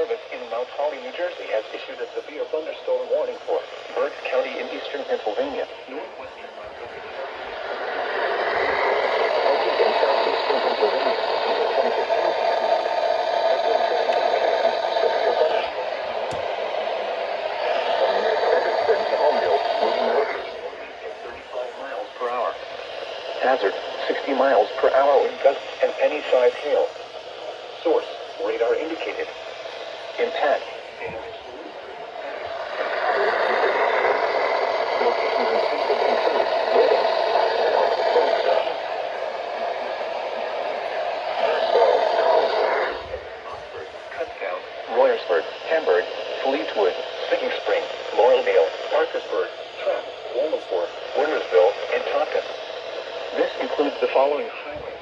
Service in Mount Holly, New Jersey has issued a severe thunderstorm warning for Berks County in eastern Pennsylvania, northwestern Pennsylvania, southeast and southeastern Pennsylvania until 10:15 p.m. Has been severe thunderstorm. From near Fredericksburg to Holmdel, moving northeast at 35 miles per hour. Hazard, 60 miles per hour with gusts and any size hail. Source, radar indicated. Impact. Locations and sequence include Kutztown, Royersford, Hamburg, Fleetwood, Singing Spring, Laureldale, Parkersburg, Trapp, Walmasworth, Wernersville, and Taunton. This includes the following highways.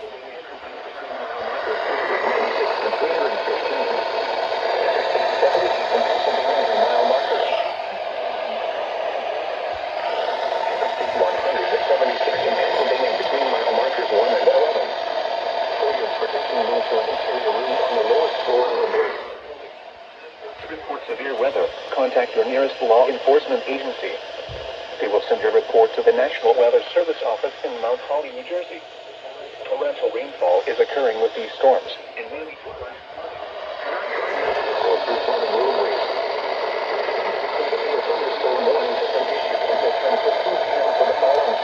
96 and 315. Interstate 70 from Pennsylvania to mile markers. Interstate 100 at 76 in Pennsylvania between mile markers 1 and 11. For your protection, move to an interior room on the lowest floor of the building. To report severe weather, contact your nearest law enforcement agency. They will send your report to the National Weather Service office in Mount Holly, New Jersey. Torrential rainfall is occurring with these storms. And many through roadways. Severe thunderstorm warnings have been issued until 10:15 p.m. for the following